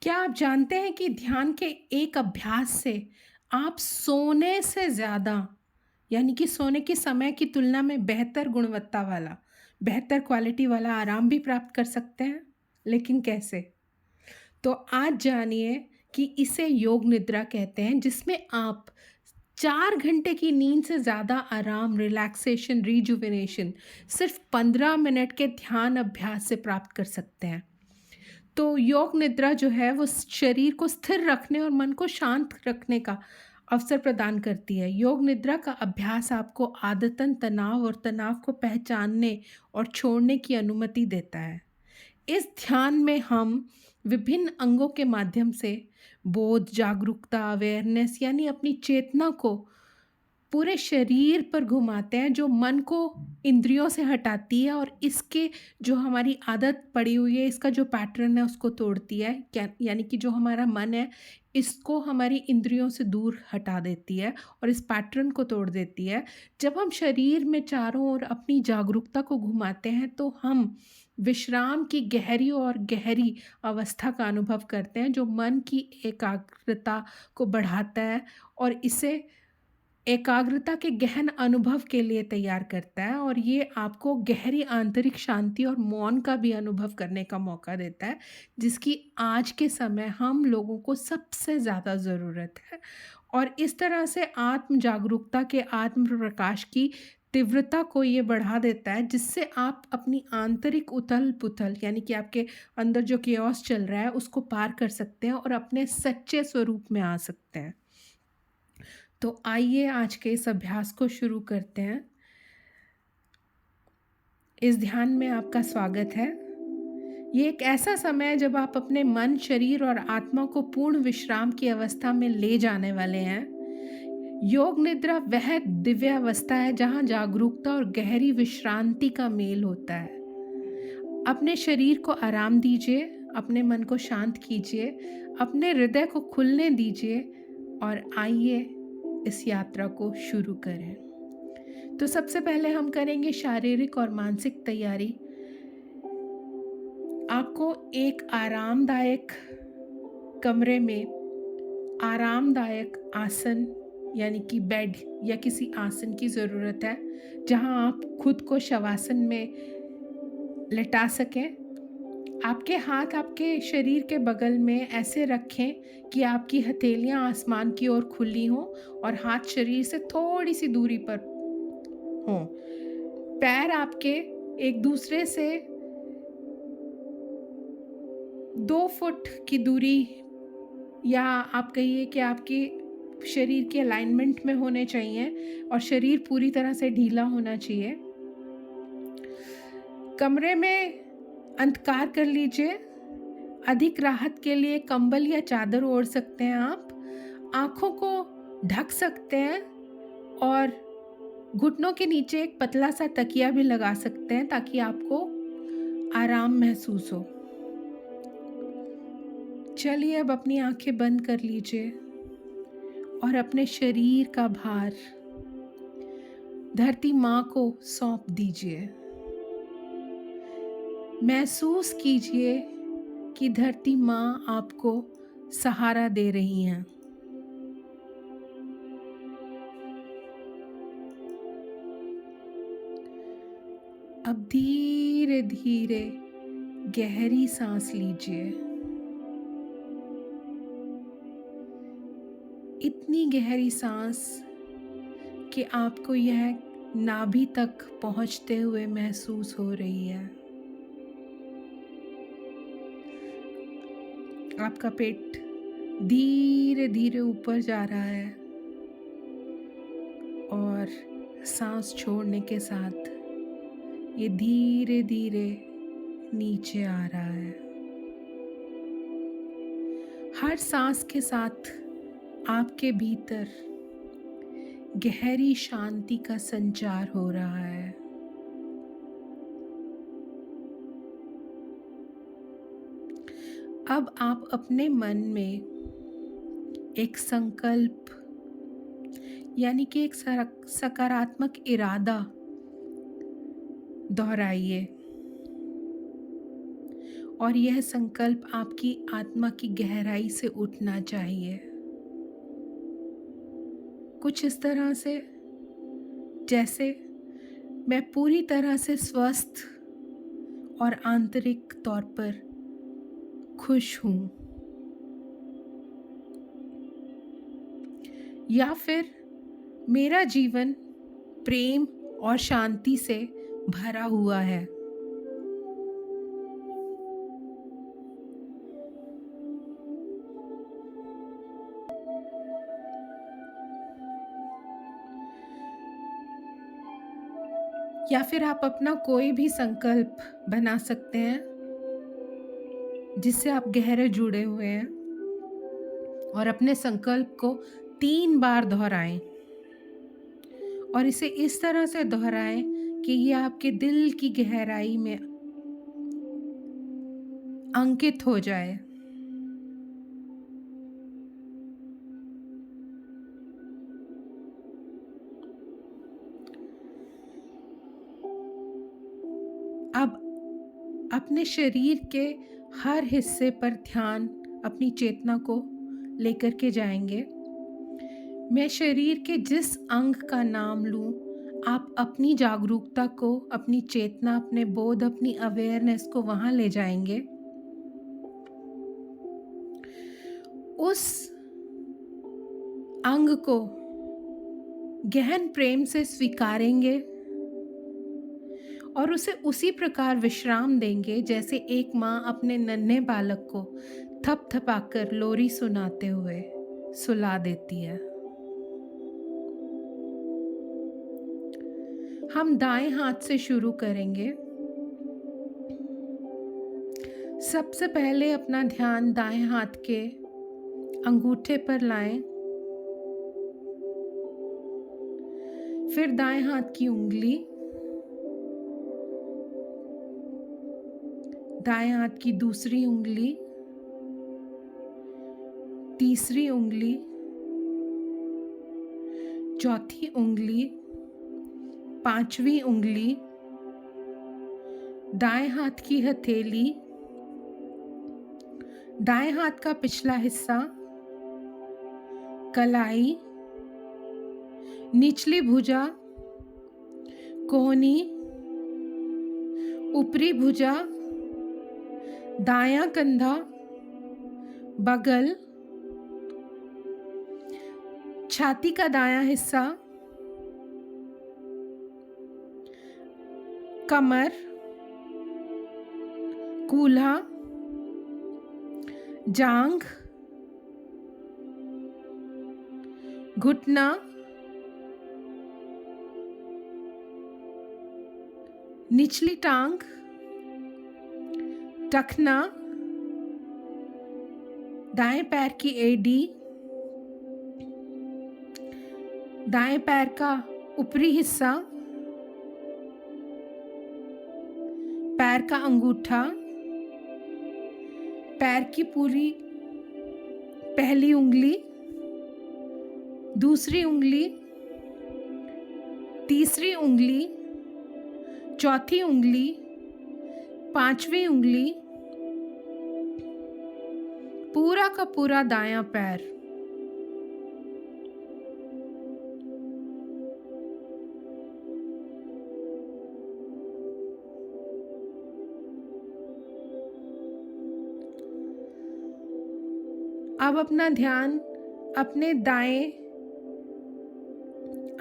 क्या आप जानते हैं कि ध्यान के एक अभ्यास से आप सोने से ज़्यादा यानी कि सोने के समय की तुलना में बेहतर गुणवत्ता वाला, बेहतर क्वालिटी वाला आराम भी प्राप्त कर सकते हैं? लेकिन कैसे? तो आज जानिए कि इसे योग निद्रा कहते हैं, जिसमें आप 4 घंटे की नींद से ज़्यादा आराम, रिलैक्सेशन, रिजुविनेशन सिर्फ़ 15 मिनट के ध्यान अभ्यास से प्राप्त कर सकते हैं। तो योग निद्रा जो है वो शरीर को स्थिर रखने और मन को शांत रखने का अवसर प्रदान करती है। योग निद्रा का अभ्यास आपको आदतन तनाव और तनाव को पहचानने और छोड़ने की अनुमति देता है। इस ध्यान में हम विभिन्न अंगों के माध्यम से बोध, जागरूकता, अवेयरनेस यानी अपनी चेतना को पूरे शरीर पर घुमाते हैं, जो मन को इंद्रियों से हटाती है और इसके जो हमारी आदत पड़ी हुई है, इसका जो पैटर्न है उसको तोड़ती है। क्या यानी कि जो हमारा मन है, इसको हमारी इंद्रियों से दूर हटा देती है और इस पैटर्न को तोड़ देती है। जब हम शरीर में चारों ओर अपनी जागरूकता को घुमाते हैं, तो हम विश्राम की गहरी और गहरी अवस्था का अनुभव करते हैं, जो मन की एकाग्रता को बढ़ाता है और इसे एकाग्रता के गहन अनुभव के लिए तैयार करता है, और ये आपको गहरी आंतरिक शांति और मौन का भी अनुभव करने का मौका देता है, जिसकी आज के समय हम लोगों को सबसे ज़्यादा ज़रूरत है। और इस तरह से आत्म जागरूकता के आत्म प्रकाश की तीव्रता को ये बढ़ा देता है, जिससे आप अपनी आंतरिक उथल-पुथल यानी कि आपके अंदर जो केओस चल रहा है उसको पार कर सकते हैं और अपने सच्चे स्वरूप में आ सकते हैं। तो आइए आज के इस अभ्यास को शुरू करते हैं। इस ध्यान में आपका स्वागत है। ये एक ऐसा समय है जब आप अपने मन, शरीर और आत्मा को पूर्ण विश्राम की अवस्था में ले जाने वाले हैं। योग निद्रा वह दिव्य अवस्था है जहाँ जागरूकता और गहरी विश्रांति का मेल होता है। अपने शरीर को आराम दीजिए, अपने मन को शांत कीजिए, अपने हृदय को खुलने दीजिए और आइए इस यात्रा को शुरू करें। तो सबसे पहले हम करेंगे शारीरिक और मानसिक तैयारी। आपको एक आरामदायक कमरे में आरामदायक आसन यानी कि बेड या किसी आसन की ज़रूरत है, जहां आप खुद को शवासन में लेटा सकें। आपके हाथ आपके शरीर के बगल में ऐसे रखें कि आपकी हथेलियां आसमान की ओर खुली हों और हाथ शरीर से थोड़ी सी दूरी पर हों। पैर आपके एक दूसरे से 2 फुट की दूरी, या आप कहिए कि आपके शरीर के अलाइनमेंट में होने चाहिए और शरीर पूरी तरह से ढीला होना चाहिए। कमरे में अंधकार कर लीजिए। अधिक राहत के लिए कंबल या चादर ओढ़ सकते हैं आप। आँखों को ढक सकते हैं और घुटनों के नीचे एक पतला सा तकिया भी लगा सकते हैं, ताकि आपको आराम महसूस हो। चलिए अब अपनी आँखें बंद कर लीजिए और अपने शरीर का भार धरती माँ को सौंप दीजिए। महसूस कीजिए कि धरती माँ आपको सहारा दे रही हैं। अब धीरे धीरे गहरी सांस लीजिए। इतनी गहरी सांस कि आपको यह नाभि तक पहुंचते हुए महसूस हो रही है। आपका पेट धीरे धीरे ऊपर जा रहा है और सांस छोड़ने के साथ ये धीरे धीरे नीचे आ रहा है। हर सांस के साथ आपके भीतर गहरी शांति का संचार हो रहा है। अब आप अपने मन में एक संकल्प यानी कि एक सकारात्मक इरादा दोहराइए और यह संकल्प आपकी आत्मा की गहराई से उठना चाहिए। कुछ इस तरह से, जैसे मैं पूरी तरह से स्वस्थ और आंतरिक तौर पर खुश हूँ। या फिर मेरा जीवन प्रेम और शांति से भरा हुआ है। या फिर आप अपना कोई भी संकल्प बना सकते हैं जिससे आप गहरे जुड़े हुए हैं, और अपने संकल्प को 3 बार दोहराएं, और इसे इस तरह से दोहराएं कि ये आपके दिल की गहराई में अंकित हो जाए। अब अपने शरीर के हर हिस्से पर ध्यान, अपनी चेतना को लेकर के जाएंगे। मैं शरीर के जिस अंग का नाम लूं, आप अपनी जागरूकता को, अपनी चेतना, अपने बोध, अपनी अवेयरनेस को वहां ले जाएंगे। उस अंग को गहन प्रेम से स्वीकारेंगे और उसे उसी प्रकार विश्राम देंगे जैसे एक माँ अपने नन्हे बालक को थपथपाकर लोरी सुनाते हुए सुला देती है। हम दाएं हाथ से शुरू करेंगे। सबसे पहले अपना ध्यान दाएं हाथ के अंगूठे पर लाएं, फिर दाएं हाथ की उंगली, दाएं हाथ की दूसरी उंगली, तीसरी उंगली, चौथी उंगली, पांचवी उंगली, दाएं हाथ की हथेली, दाएं हाथ का पिछला हिस्सा, कलाई, निचली भुजा, कोहनी, ऊपरी भुजा, दायां कंधा, बगल, छाती का दायां हिस्सा, कमर, कूल्हा, जांघ, घुटना, निचली टांग, टखना, दाएं पैर की एड़ी, दाएं पैर का ऊपरी हिस्सा, पैर का अंगूठा, पैर की पूरी पहली उंगली, दूसरी उंगली, तीसरी उंगली, चौथी उंगली, पांचवी उंगली, पूरा का पूरा दायां पैर। अब अपना ध्यान अपने दाएं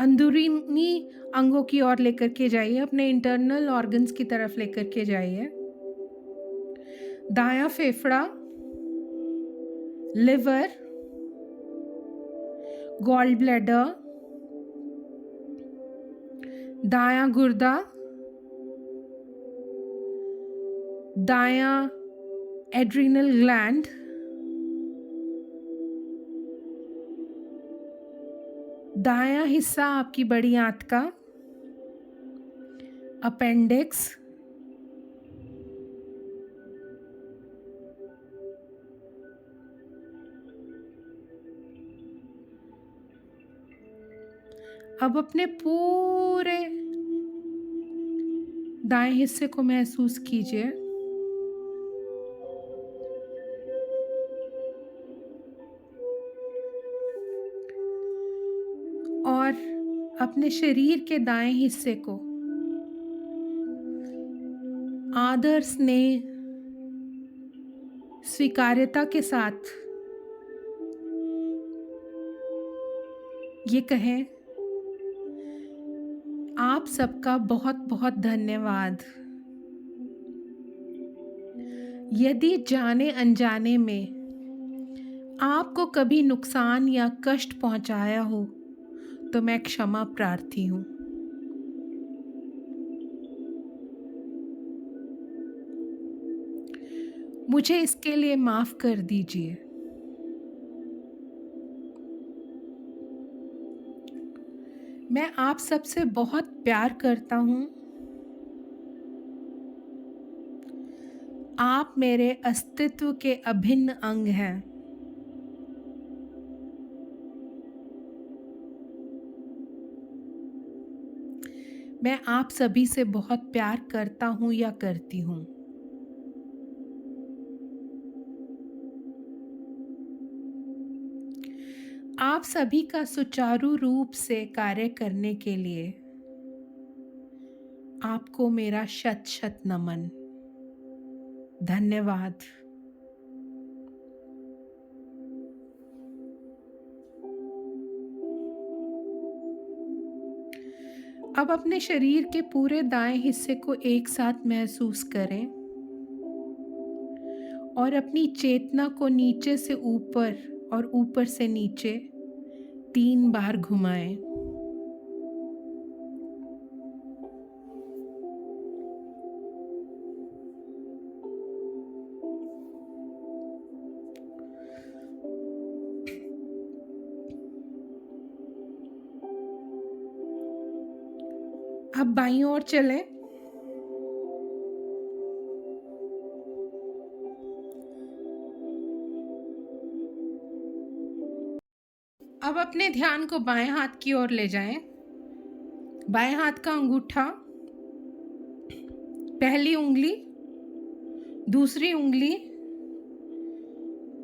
अंदरूनी अंगों की ओर लेकर के जाइए, अपने इंटरनल ऑर्गन्स की तरफ लेकर के जाइए। दायां फेफड़ा, लिवर, गॉल ब्लैडर, दायां गुर्दा, दायां एड्रिनल ग्लैंड, दायां हिस्सा आपकी बड़ी आंत का, अपेंडिक्स, अब अपने पूरे दाएं हिस्से को महसूस कीजिए। और अपने शरीर के दाएं हिस्से को आदर, स्नेह, स्वीकार्यता के साथ ये कहें, आप सबका बहुत बहुत धन्यवाद। यदि जाने अनजाने में आपको कभी नुकसान या कष्ट पहुंचाया हो तो मैं क्षमा प्रार्थी हूँ। मुझे इसके लिए माफ कर दीजिए। मैं आप सबसे बहुत प्यार करता हूँ। आप मेरे अस्तित्व के अभिन्न अंग हैं। मैं आप सभी से बहुत प्यार करता हूँ या करती हूँ। आप सभी का सुचारू रूप से कार्य करने के लिए आपको मेरा शत शत नमन। धन्यवाद। अब अपने शरीर के पूरे दाएं हिस्से को एक साथ महसूस करें और अपनी चेतना को नीचे से ऊपर और ऊपर से नीचे 3 बार घुमाएं। अब बाईं ओर चलें। अब अपने ध्यान को बाएं हाथ की ओर ले जाएं। बाएं हाथ का अंगूठा, पहली उंगली, दूसरी उंगली,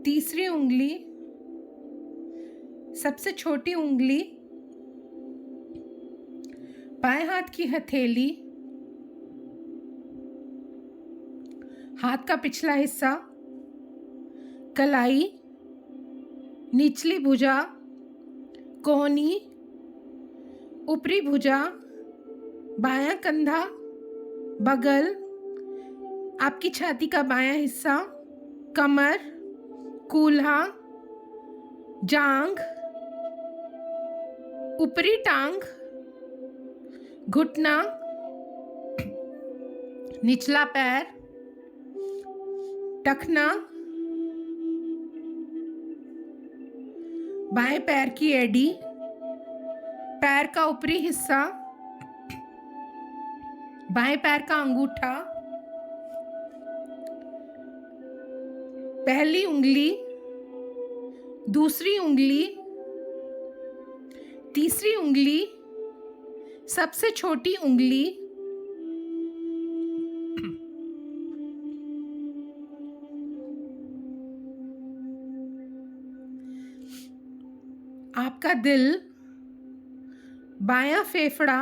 तीसरी उंगली, सबसे छोटी उंगली, बाएं हाथ की हथेली, हाथ का पिछला हिस्सा, कलाई, निचली भुजा, कोहनी, ऊपरी भुजा, बायां कंधा, बगल, आपकी छाती का बायां हिस्सा, कमर, कूल्हा, जांघ, ऊपरी टांग, घुटना, निचला पैर, टखना, बाएं पैर की एड़ी, पैर का ऊपरी हिस्सा, बाएं पैर का अंगूठा, पहली उंगली, दूसरी उंगली, तीसरी उंगली, सबसे छोटी उंगली, आपका दिल, बायां फेफड़ा,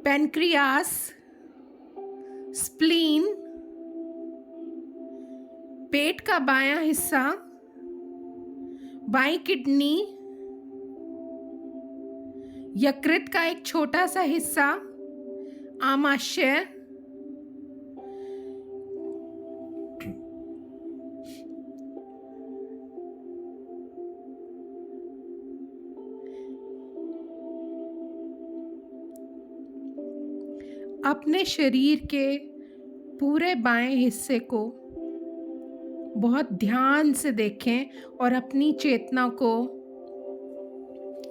पैनक्रियास, स्प्लीन, पेट का बायां हिस्सा, बाईं किडनी, यकृत का एक छोटा सा हिस्सा, आमाशय, अपने शरीर के पूरे बाएं हिस्से को बहुत ध्यान से देखें और अपनी चेतना को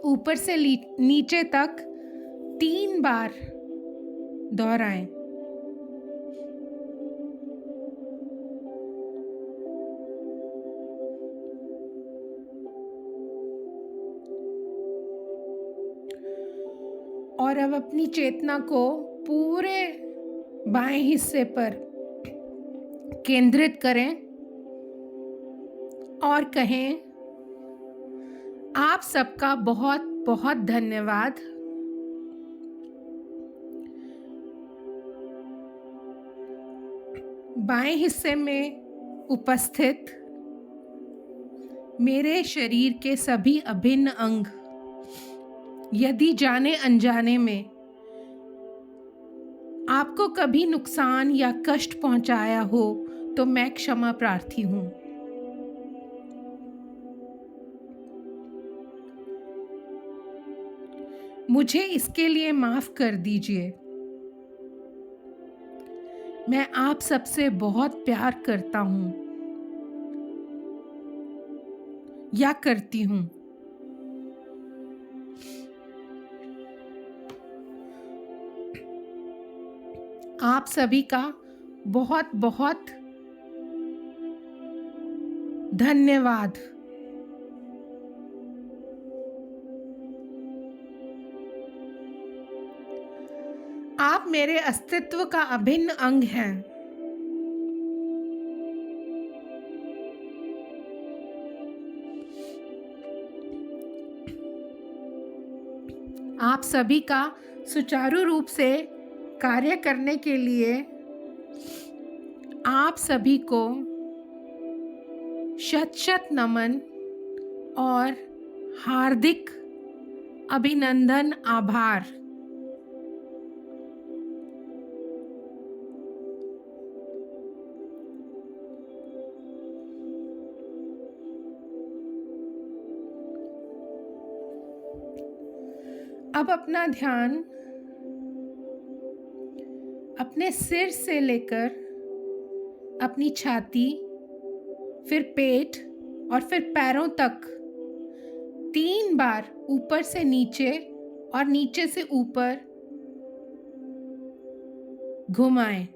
ऊपर से नीचे तक 3 बार दोहराएं। और अब अपनी चेतना को पूरे बाएं हिस्से पर केंद्रित करें और कहें, आप सबका बहुत बहुत धन्यवाद। बाएं हिस्से में उपस्थित मेरे शरीर के सभी अभिन्न अंग यदि जाने अनजाने में आपको कभी नुकसान या कष्ट पहुंचाया हो तो मैं क्षमा प्रार्थी हूं। मुझे इसके लिए माफ कर दीजिए। मैं आप सबसे बहुत प्यार करता हूं या करती हूं। आप सभी का बहुत बहुत धन्यवाद। आप मेरे अस्तित्व का अभिन्न अंग हैं। आप सभी का सुचारू रूप से कार्य करने के लिए आप सभी को शत शत नमन और हार्दिक अभिनंदन, आभार। अब अपना ध्यान अपने सिर से लेकर अपनी छाती, फिर पेट और फिर पैरों तक 3 बार ऊपर से नीचे और नीचे से ऊपर घुमाएं।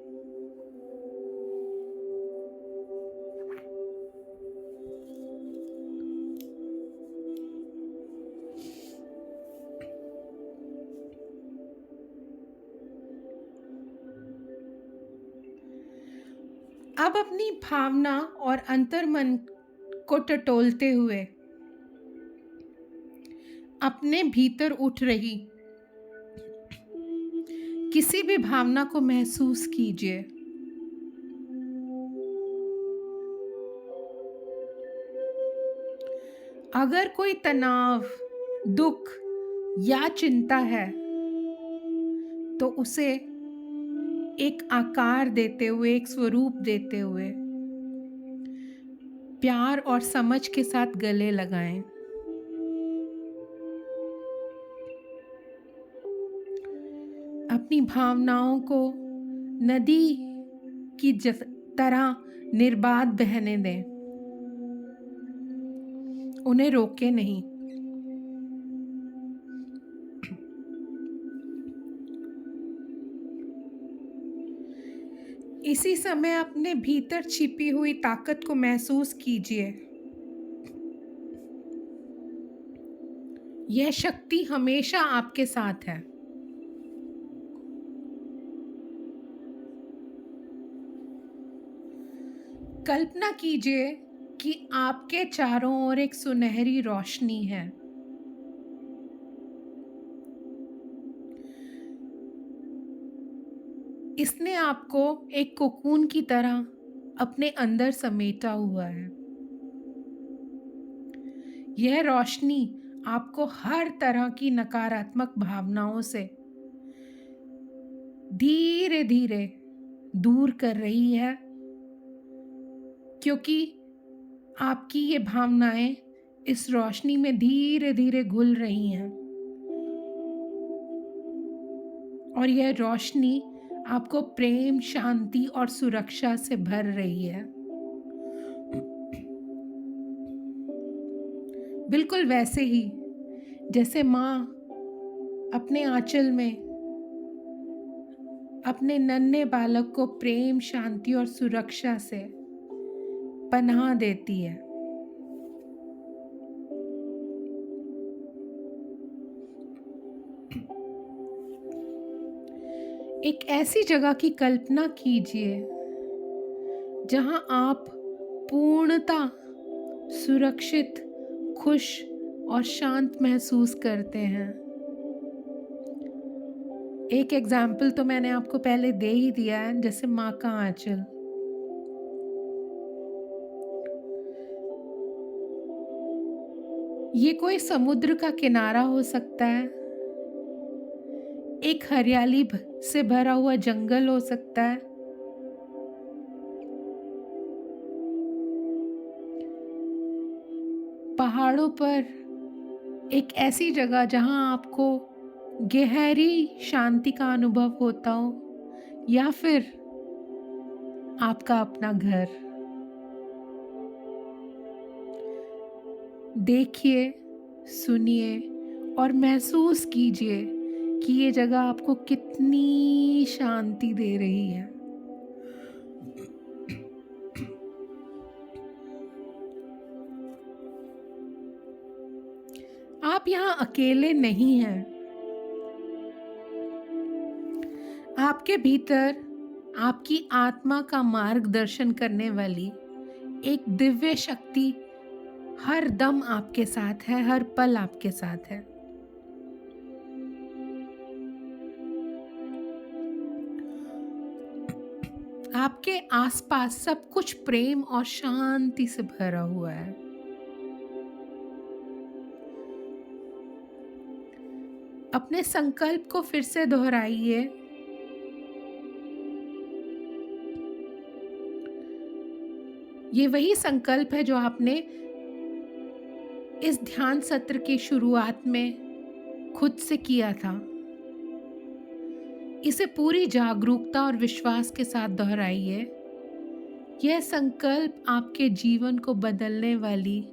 अब अपनी भावना और अंतर्मन को टटोलते हुए अपने भीतर उठ रही किसी भी भावना को महसूस कीजिए। अगर कोई तनाव, दुख या चिंता है तो उसे एक आकार देते हुए, एक स्वरूप देते हुए प्यार और समझ के साथ गले लगाएं। अपनी भावनाओं को नदी की तरह निर्बाध बहने दें, उन्हें रोके नहीं। इसी समय अपने भीतर छिपी हुई ताकत को महसूस कीजिए। यह शक्ति हमेशा आपके साथ है। कल्पना कीजिए कि आपके चारों ओर एक सुनहरी रोशनी है। इसने आपको एक कोकून की तरह अपने अंदर समेटा हुआ है। यह रोशनी आपको हर तरह की नकारात्मक भावनाओं से धीरे धीरे दूर कर रही है, क्योंकि आपकी ये भावनाएं इस रोशनी में धीरे धीरे घुल रही हैं और यह रोशनी आपको प्रेम, शांति और सुरक्षा से भर रही है। बिल्कुल वैसे ही जैसे माँ अपने आंचल में अपने नन्हे बालक को प्रेम, शांति और सुरक्षा से पनाह देती है। एक ऐसी जगह की कल्पना कीजिए जहां आप पूर्णतः सुरक्षित, खुश और शांत महसूस करते हैं। एक एग्जाम्पल तो मैंने आपको पहले दे ही दिया है, जैसे माँ का आंचल। ये कोई समुद्र का किनारा हो सकता है, एक हरियाली से भरा हुआ जंगल हो सकता है, पहाड़ों पर एक ऐसी जगह जहां आपको गहरी शांति का अनुभव होता हो, या फिर आपका अपना घर। देखिए, सुनिए और महसूस कीजिए कि ये जगह आपको कितनी शांति दे रही है। आप यहाँ अकेले नहीं हैं। आपके भीतर आपकी आत्मा का मार्गदर्शन करने वाली एक दिव्य शक्ति हर दम आपके साथ है, हर पल आपके साथ है। आपके आसपास सब कुछ प्रेम और शांति से भरा हुआ है। अपने संकल्प को फिर से दोहराइए। ये वही संकल्प है जो आपने इस ध्यान सत्र की शुरुआत में खुद से किया था। इसे पूरी जागरूकता और विश्वास के साथ दोहराइए। यह संकल्प आपके जीवन को बदलने वाली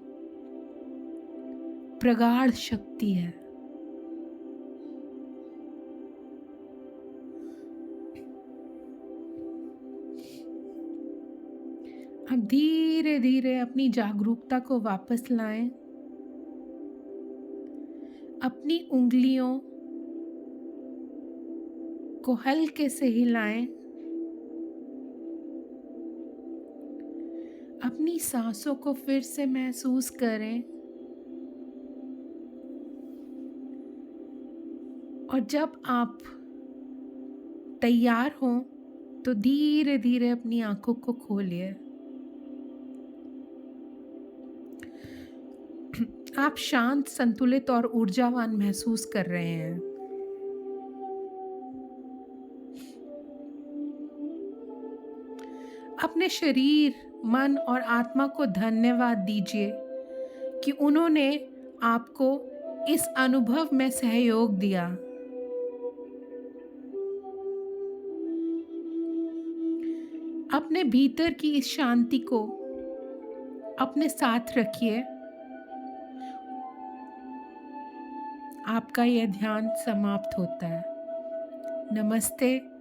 प्रगाढ़ शक्ति है। अब धीरे धीरे अपनी जागरूकता को वापस लाएं। अपनी उंगलियों को हल्के से हिलाएं। अपनी सांसों को फिर से महसूस करें। और जब आप तैयार हों तो धीरे धीरे अपनी आंखों को खोलिए। आप शांत, संतुलित और ऊर्जावान महसूस कर रहे हैं। अपने शरीर, मन और आत्मा को धन्यवाद दीजिए कि उन्होंने आपको इस अनुभव में सहयोग दिया। अपने भीतर की इस शांति को अपने साथ रखिए। आपका यह ध्यान समाप्त होता है। नमस्ते।